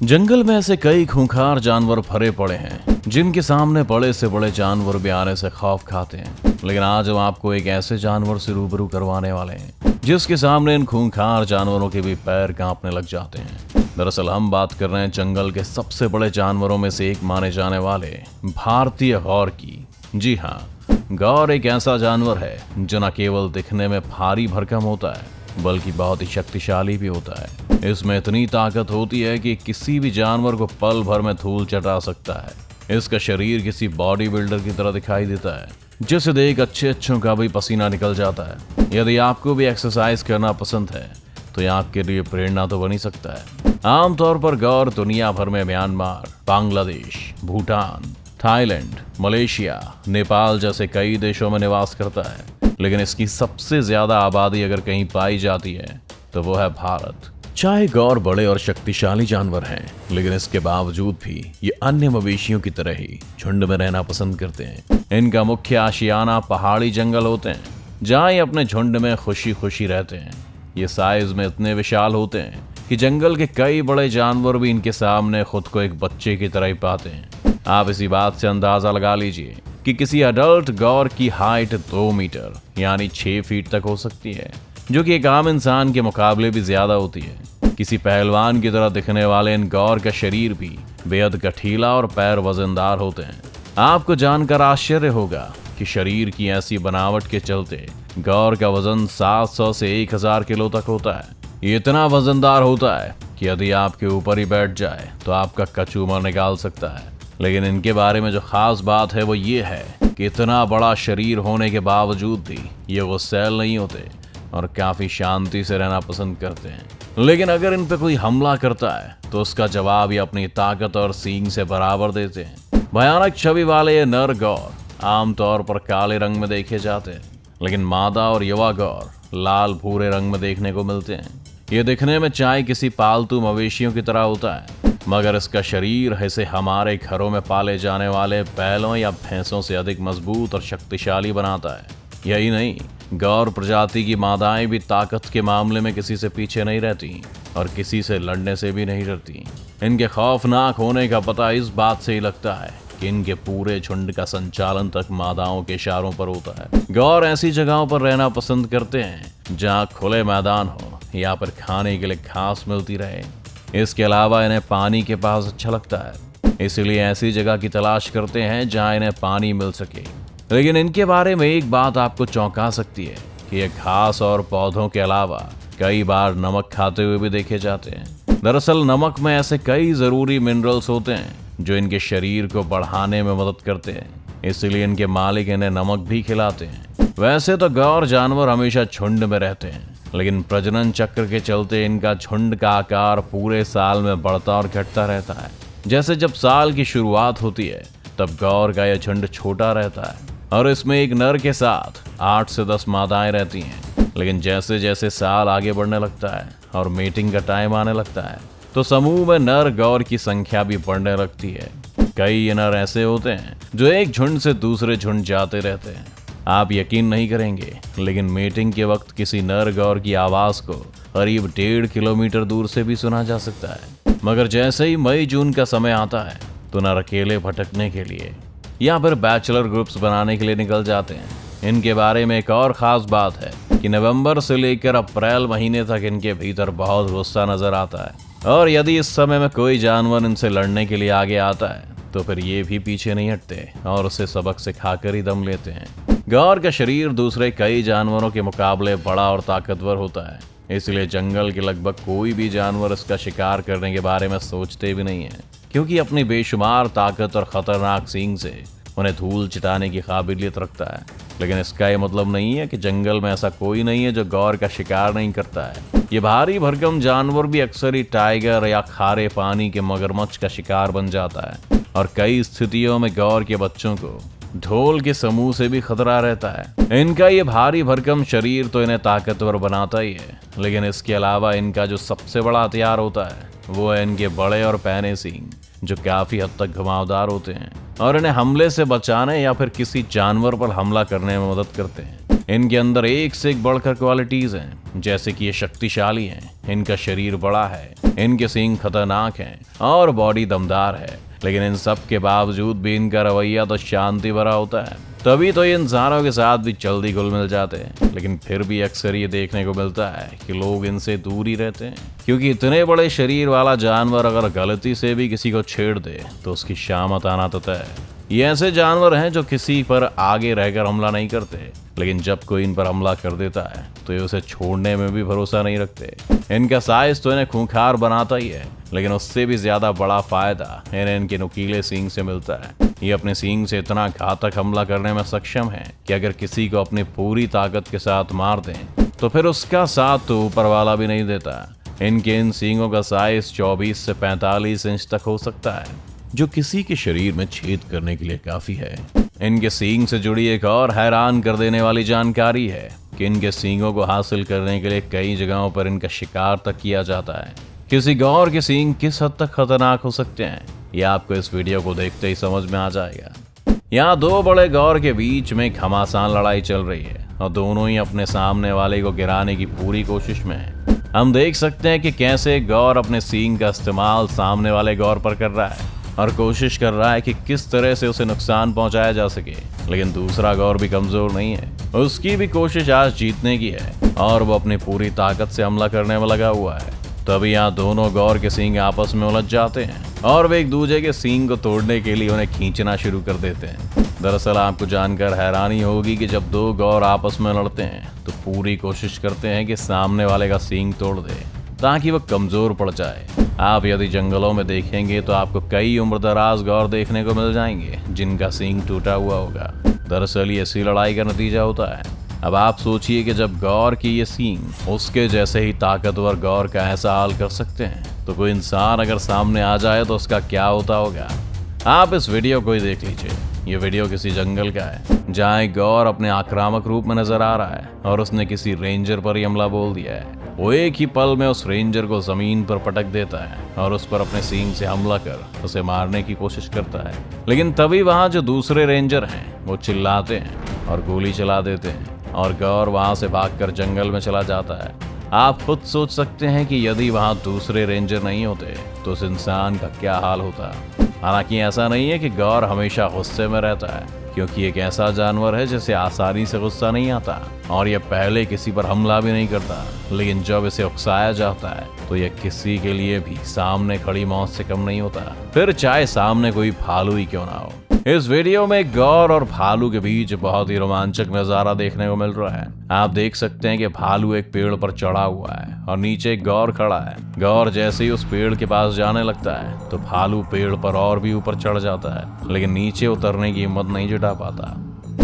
जंगल में ऐसे कई खूंखार जानवर भरे पड़े हैं जिनके सामने बड़े से बड़े जानवर भी आने से खौफ खाते हैं। लेकिन आज हम आपको एक ऐसे जानवर से रूबरू करवाने वाले हैं जिसके सामने इन खूंखार जानवरों के भी पैर कांपने लग जाते हैं। दरअसल हम बात कर रहे हैं जंगल के सबसे बड़े जानवरों में से एक माने जाने वाले भारतीय गौर की। जी हाँ, गौर एक ऐसा जानवर है जो न केवल दिखने में भारी भरकम होता है बल्कि बहुत ही शक्तिशाली भी होता है। इसमें इतनी ताकत होती है कि किसी भी जानवर को पल भर में धूल चटा सकता है। इसका शरीर किसी बॉडी बिल्डर की तरह दिखाई देता है जिसे देख अच्छों का भी पसीना निकल जाता है। यदि आपको भी एक्सरसाइज करना पसंद है तो यह आपके लिए प्रेरणा तो बन ही सकता है। आमतौर पर गौर दुनिया भर में Myanmar, Bangladesh, Bhutan, Thailand, Malaysia, Nepal जैसे कई देशों में निवास करता है। लेकिन इसकी सबसे ज्यादा आबादी अगर कहीं पाई जाती है तो वो है भारत। चाहे गौर बड़े और शक्तिशाली जानवर हैं, लेकिन इसके बावजूद भी ये अन्य मवेशियों की तरह ही झुंड में रहना पसंद करते हैं। इनका मुख्य आशियाना पहाड़ी जंगल होते हैं जहाँ ये अपने झुंड में खुशी खुशी रहते हैं। ये साइज में इतने विशाल होते हैं कि जंगल के कई बड़े जानवर भी इनके सामने खुद को एक बच्चे की तरह ही पाते हैं। आप इसी बात से अंदाजा लगा लीजिए कि किसी अडल्ट गौर की हाइट 2 मीटर यानी 6 फीट तक हो सकती है, जो कि एक आम इंसान के मुकाबले भी ज्यादा होती है। किसी पहलवान की तरह दिखने वाले इन गौर का शरीर भी बेहद गठीला और पैर वजनदार होते हैं। आपको जानकर आश्चर्य होगा कि शरीर की ऐसी बनावट के चलते गौर का वजन 700 से 1000 किलो तक होता है। ये इतना वजनदार होता है कि यदि आपके ऊपर ही बैठ जाए तो आपका कचूमर निकाल सकता है। लेकिन इनके बारे में जो खास बात है वो ये है कि इतना बड़ा शरीर होने के बावजूद भी ये गुस्सैल नहीं होते और काफी शांति से रहना पसंद करते हैं। लेकिन अगर इन पे कोई हमला करता है तो उसका जवाब ये अपनी ताकत और सींग से बराबर देते हैं। भयानक छवि वाले ये नर गौर आमतौर पर काले रंग में देखे जाते हैं, लेकिन मादा और युवा गौर लाल भूरे रंग में देखने को मिलते हैं। ये दिखने में चाहे किसी पालतू मवेशियों की तरह होता है, मगर इसका शरीर इसे हमारे घरों में पाले जाने वाले बैलों या भैंसों से अधिक मजबूत और शक्तिशाली बनाता है। यही नहीं, गौर प्रजाति की मादाएं भी ताकत के मामले में किसी से पीछे नहीं रहती और किसी से लड़ने से भी नहीं डरती। इनके खौफनाक होने का पता इस बात से ही लगता है कि इनके पूरे झुंड का संचालन तक मादाओं के इशारों पर होता है। गौर ऐसी जगहों पर रहना पसंद करते हैं जहाँ खुले मैदान हो या फिर खाने के लिए घास मिलती रहे। इसके अलावा इन्हें पानी के पास अच्छा लगता है, इसलिए ऐसी जगह की तलाश करते हैं जहां इन्हें पानी मिल सके। लेकिन इनके बारे में एक बात आपको चौंका सकती है कि ये घास और पौधों के अलावा कई बार नमक खाते हुए भी देखे जाते हैं। दरअसल नमक में ऐसे कई जरूरी मिनरल्स होते हैं जो इनके शरीर को बढ़ाने में मदद करते हैं, इसलिए इनके मालिक इन्हें नमक भी खिलाते हैं। वैसे तो गौर जानवर हमेशा झुंड में रहते हैं, लेकिन प्रजनन चक्र के चलते इनका झुंड का आकार पूरे साल में बढ़ता और घटता रहता है। जैसे जब साल की शुरुआत होती है तब गौर का यह झुंड छोटा रहता है और इसमें एक नर के साथ 8 से 10 मादाएं रहती हैं। लेकिन जैसे जैसे साल आगे बढ़ने लगता है और मीटिंग का टाइम आने लगता है तो समूह में नर गौर की संख्या भी बढ़ने लगती है। कई नर ऐसे होते हैं जो एक झुंड से दूसरे झुंड जाते रहते हैं। आप यकीन नहीं करेंगे, लेकिन मीटिंग के वक्त किसी नर गौर की आवाज को करीब 1.5 किलोमीटर दूर से भी सुना जा सकता है। मगर जैसे ही मई जून का समय आता है तो नर अकेले भटकने के लिए या फिर बैचलर ग्रुप्स बनाने के लिए निकल जाते हैं। इनके बारे में एक और खास बात है कि नवंबर से लेकर अप्रैल महीने तक इनके भीतर बहुत गुस्सा नजर आता है, और यदि इस समय में कोई जानवर इनसे लड़ने के लिए आगे आता है तो फिर ये भी पीछे नहीं हटते और उसे सबक सिखाकर ही दम लेते हैं। गौर का शरीर दूसरे कई जानवरों के मुकाबले बड़ा और ताकतवर होता है, इसलिए जंगल के लगभग कोई भी जानवर इसका शिकार करने के बारे में सोचते भी नहीं है, क्योंकि अपनी बेशुमार ताकत और खतरनाक सींग से उन्हें धूल चिताने की काबिलियत रखता है। लेकिन इसका ये मतलब नहीं है कि जंगल में ऐसा कोई नहीं है जो गौर का शिकार नहीं करता है। ये भारी भरकम जानवर भी अक्सर ही टाइगर या खारे पानी के मगरमच्छ का शिकार बन जाता है, और कई स्थितियों में गौर के बच्चों को ढोल के समूह से भी खतरा रहता है। इनका ये भारी भरकम शरीर तो इन्हें ताकतवर बनाता ही है, लेकिन इसके अलावा इनका जो सबसे बड़ा हथियार होता है वो है इनके बड़े और पैने सींग, जो काफी हद तक घुमावदार होते हैं और इन्हें हमले से बचाने या फिर किसी जानवर पर हमला करने में मदद करते हैं। इनके अंदर एक से एक बढ़कर क्वालिटीज हैं, जैसे कि ये शक्तिशाली हैं, इनका शरीर बड़ा है, इनके सींग खतरनाक हैं और बॉडी दमदार है। लेकिन इन सब के बावजूद भी इनका रवैया तो शांति भरा होता है। तभी तो ये इंसानों के साथ भी जल्दी घुल मिल जाते हैं। लेकिन फिर भी अक्सर ये देखने को मिलता है कि लोग इनसे दूर ही रहते हैं, क्योंकि इतने बड़े शरीर वाला जानवर अगर गलती से भी किसी को छेड़ दे तो उसकी शामत आना तय है। ये ऐसे जानवर हैं जो किसी पर आगे रहकर हमला नहीं करते, लेकिन जब कोई इन पर हमला कर देता है तो ये उसे छोड़ने में भी भरोसा नहीं रखते। इनका साइज तो इन्हें खूंखार बनाता ही है, लेकिन उससे भी ज्यादा बड़ा फायदा इन्हें इनके नुकीले सींग से मिलता है। ये अपने सींग से इतना घातक हमला करने में सक्षम है कि अगर किसी को अपनी पूरी ताकत के साथ मार दें तो फिर उसका साथ तो ऊपर वाला भी नहीं देता। इनके इन सींगों का साइज 24 से 45 इंच तक हो सकता है, जो किसी के शरीर में छेद करने के लिए काफी है। इनके सींग से जुड़ी एक और हैरान कर देने वाली जानकारी है कि इनके सींगों को हासिल करने के लिए कई जगहों पर इनका शिकार तक किया जाता है। किसी गौर के सींग किस हद तक खतरनाक हो सकते हैं, यह आपको इस वीडियो को देखते ही समझ में आ जाएगा। यहाँ दो बड़े गौर के बीच में घमासान लड़ाई चल रही है और दोनों ही अपने सामने वाले को गिराने की पूरी कोशिश में है। हम देख सकते हैं कि कैसे गौर अपने सींग का इस्तेमाल सामने वाले गौर पर कर रहा है और कोशिश कर रहा है कि किस तरह से उसे नुकसान पहुंचाया जा सके। लेकिन दूसरा गौर भी कमजोर नहीं है, उसकी भी कोशिश आज जीतने की है और वो अपनी पूरी ताकत से हमला करने में लगा हुआ है। तभी यहाँ दोनों गौर के सींग आपस में उलझ जाते हैं और वे एक दूसरे के सींग को तोड़ने के लिए उन्हें खींचना शुरू कर देते हैं। दरअसल आपको जानकर हैरानी होगी कि जब दो गौर आपस में लड़ते हैं तो पूरी कोशिश करते हैं कि सामने वाले का सींग तोड़ दे ताकि वह कमजोर पड़ जाए। आप यदि जंगलों में देखेंगे तो आपको कई उम्रदराज गौर देखने को मिल जाएंगे जिनका सींग टूटा हुआ होगा। दरअसल ये ऐसी लड़ाई का नतीजा होता है। अब आप सोचिए कि जब गौर की ये सींग उसके जैसे ही ताकतवर गौर का ऐसा हाल कर सकते हैं तो कोई इंसान अगर सामने आ जाए तो उसका क्या होता होगा। आप इस वीडियो को ही देख लीजिए। ये वीडियो किसी जंगल का है जहाँ एक गौर अपने आक्रामक रूप में नजर आ रहा है और उसने किसी रेंजर पर ही हमला बोल दिया है। वो एक ही पल में उस रेंजर को जमीन पर पटक देता है और उस पर अपने सींग से हमला कर उसे मारने की कोशिश करता है। लेकिन तभी वहां जो दूसरे रेंजर हैं वो चिल्लाते हैं और गोली चला देते हैं और गौर वहां से भागकर जंगल में चला जाता है। आप खुद सोच सकते हैं कि यदि वहां दूसरे रेंजर नहीं होते तो उस इंसान का क्या हाल होता। हालांकि ऐसा नहीं है कि गौर हमेशा गुस्से में रहता है, क्योंकि एक ऐसा जानवर है जिसे आसानी से गुस्सा नहीं आता और यह पहले किसी पर हमला भी नहीं करता। लेकिन जब इसे उकसाया जाता है तो यह किसी के लिए भी सामने खड़ी मौत से कम नहीं होता, फिर चाहे सामने कोई भालू ही क्यों ना हो। इस वीडियो में गौर और भालू के बीच बहुत ही रोमांचक नजारा देखने को मिल रहा है। आप देख सकते हैं कि भालू एक पेड़ पर चढ़ा हुआ है और नीचे एक गौर खड़ा है। गौर जैसे ही उस पेड़ के पास जाने लगता है तो भालू पेड़ पर और भी ऊपर चढ़ जाता है, लेकिन नीचे उतरने की हिम्मत नहीं जुटा पाता।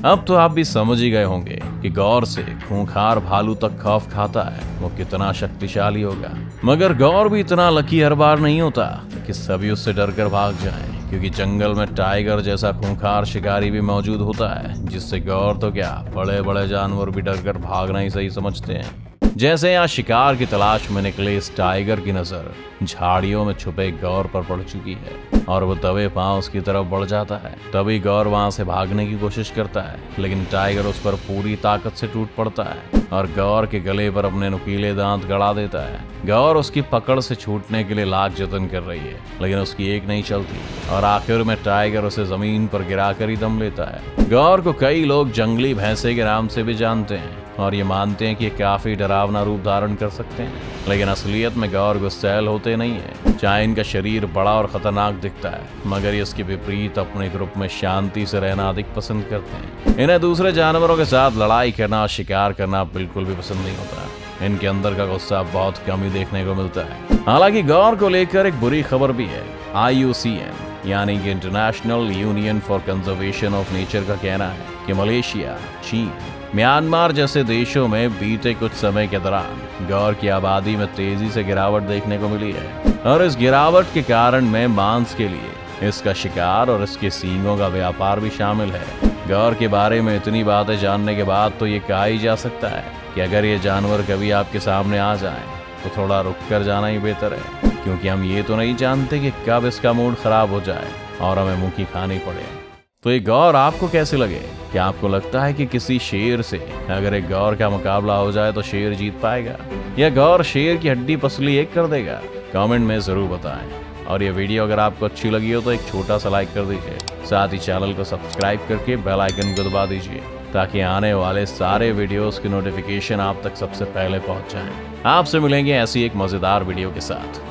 अब तो आप भी समझ ही गए होंगे कि गौर से खूंखार भालू तक खौफ खाता है वो कितना शक्तिशाली होगा। मगर गौर भी इतना लकी हर बार नहीं होता कि सभी उससे डरकर भाग जाएं, क्योंकि जंगल में टाइगर जैसा खूंखार शिकारी भी मौजूद होता है, जिससे गौर तो क्या बड़े बड़े जानवर भी डरकर भागना ही सही समझते हैं। जैसे यहाँ शिकार की तलाश में निकले इस टाइगर की नजर झाड़ियों में छुपे गौर पर पड़ चुकी है और वो दबे पांव उसकी तरफ बढ़ जाता है। तभी गौर वहां से भागने की कोशिश करता है, लेकिन टाइगर उस पर पूरी ताकत से टूट पड़ता है और गौर के गले पर अपने नुकीले दांत गड़ा देता है। गौर उसकी पकड़ से छूटने के लिए लाख जतन कर रही है, लेकिन उसकी एक नहीं चलती और आखिर में टाइगर उसे जमीन पर गिराकर ही दम लेता है। गौर को कई लोग जंगली भैंसे के नाम से भी जानते हैं और ये मानते हैं कि ये काफी डरावना रूप धारण कर सकते हैं, लेकिन असलियत में गौर गुस्सैल होते नहीं है। चाहे इनका शरीर बड़ा और खतरनाक दिखता है, मगर ये इसके विपरीत अपने ग्रुप में शांति से रहना अधिक पसंद करते हैं। इन्हें दूसरे जानवरों के साथ लड़ाई करना, शिकार करना बिल्कुल भी पसंद नहीं होता। इनके अंदर का गुस्सा बहुत कम ही देखने को मिलता है। हालांकि गौर को लेकर एक बुरी खबर भी है। IUCN यानी कि international union for conservation of nature का कहना है कि मलेशिया, चीन, म्यांमार जैसे देशों में बीते कुछ समय के दौरान गौर की आबादी में तेजी से गिरावट देखने को मिली है और इस गिरावट के कारण में मांस के लिए इसका शिकार और इसके सींगों का व्यापार भी शामिल है। गौर के बारे में इतनी बातें जानने के बाद तो ये कहा ही जा सकता है कि अगर ये जानवर कभी आपके सामने आ जाए तो थोड़ा रुक कर जाना ही बेहतर है, क्योंकि हम ये तो नहीं जानते कि कब इसका मूड खराब हो जाए और हमें मुंह की खानी पड़े। तो ये गौर आपको कैसे लगे? क्या आपको लगता है कि किसी शेर से अगर एक गौर का मुकाबला हो जाए तो शेर जीत पाएगा, या गौर शेर की हड्डी पसली एक कर देगा? कमेंट में जरूर बताएं। और ये वीडियो अगर आपको अच्छी लगी हो तो एक छोटा सा लाइक कर दीजिए, साथ ही चैनल को सब्सक्राइब करके बेल आइकन को दबा दीजिए ताकि आने वाले सारे वीडियोस की नोटिफिकेशन आप तक सबसे पहले पहुंच जाएं। आपसे मिलेंगे ऐसी एक मजेदार वीडियो के साथ।